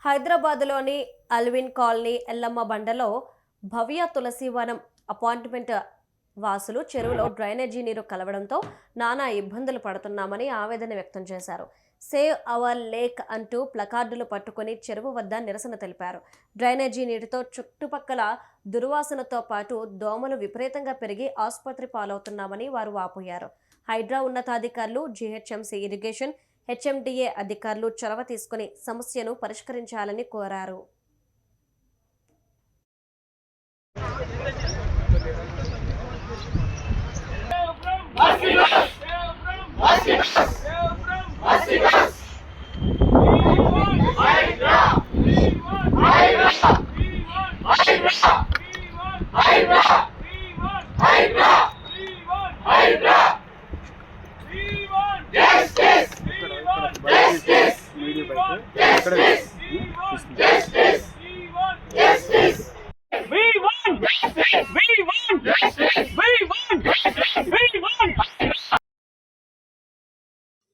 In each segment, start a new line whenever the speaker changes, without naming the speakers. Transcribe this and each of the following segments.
హైదరాబాద్లోని Alvin colony Yellamma బండలో భవ్య Tulasivanam apartment వాసులు చెరువులో డ్రైనేజీ నీరు కలవడంతో నానా ఇబ్బందులు పడుతున్నామని ఆవేదన వ్యక్తం చేశారు. సేవ్ అవర్ లేక్ అంటూ ప్లకార్డులు పట్టుకుని చెరువు వద్ద నిరసన తెలిపారు. డ్రైనేజీ నీటితో చుట్టుపక్కల దుర్వాసనతో పాటు దోమలు విపరీతంగా పెరిగి ఆసుపత్రి పాలవుతున్నామని వారు వాపోయారు. హైడ్రా ఉన్నతాధికారులు, జీహెచ్ఎంసీ ఇరిగేషన్, హెచ్ఎండిఏ అధికారులు చొరవ తీసుకుని సమస్యను పరిష్కరించాలని కోరారు.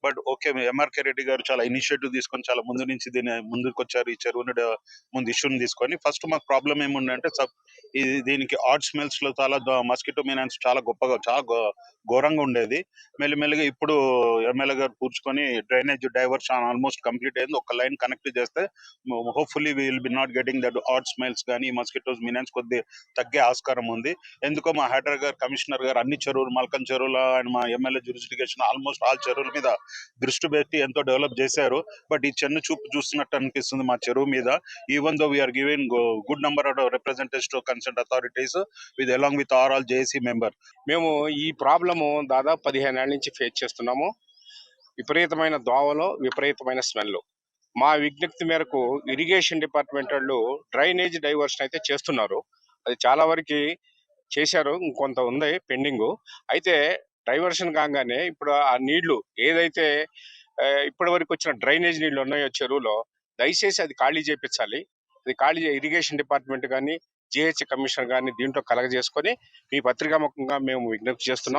బట్ ఓకే, ఎంఆర్కే రెడ్డి గారు చాలా ఇనిషియేటివ్ తీసుకొని చాలా ముందు నుంచి దీన్ని ముందుకు వచ్చారు. ఈ చెరువుని ముందు ఇష్యూని తీసుకొని ఫస్ట్ మాకు ప్రాబ్లం ఏముందంటే దీనికి ఆడ్ స్మెల్స్ లో చాలా మస్కిటో మెయినెన్స్ చాలా గొప్పగా చాలా ఘోరంగా ఉండేది. మెల్లిమెల్లిగా ఇప్పుడు ఎమ్మెల్యే గారు కూర్చుకొని డ్రైనేజ్ డైవర్షన్ ఆల్మోస్ట్ కంప్లీట్ అయింది. ఒక లైన్ కనెక్ట్ చేస్తే hopefully will be not getting that odd smells కానీ మస్కిటోస్ మెయినెన్స్ కొద్ది తగ్గే ఆస్కారం ఉంది. ఎందుకో మా హైడ్రా గారు, కమిషనర్ గారు అన్ని చెరువులు, మల్కన్ చెరువుల అండ్ మా ఎమ్మెల్యే జ్యూరిస్డిక్షన్ ఆల్మోస్ట్ ఆల్ చెరువుల మీద దృష్టి పెట్టి ఎంతో డెవలప్ చేశారు. బట్ ఈ చిన్న చూపు చూస్తున్నట్టు అనిపిస్తుంది మా చెరువు మీద. Even though we are giving good number of representatives to concern authorities with along with all JAC member.
మేము ఈ ప్రాబ్లము దాదాపు 15 ఏళ్ల నుంచి ఫేస్ చేస్తున్నాము. విపరీతమైన దోవలు, విపరీతమైన స్మెల్. మా విజ్ఞప్తి మేరకు ఇరిగేషన్ డిపార్ట్మెంట్ వాళ్ళు డ్రైనేజ్ డైవర్షన్ అయితే చేస్తున్నారు. అది చాలా వరకు చేశారు, ఇంకొంత ఉంది పెండింగ్. అయితే డైవర్షన్ కాగానే ఇప్పుడు ఆ నీళ్లు ఏదైతే ఇప్పటి వరకు వచ్చిన డ్రైనేజ్ నీళ్లు ఉన్నాయో చెరువులో, దయచేసి అది ఖాళీ చేయించాలి. అది ఖాళీ ఇరిగేషన్ డిపార్ట్మెంట్ కానీ, జిహెచ్ కమిషనర్ కానీ దీంట్లో కలగజేసుకొని మీ పత్రికాముఖంగా మేము విజ్ఞప్తి చేస్తున్నాం.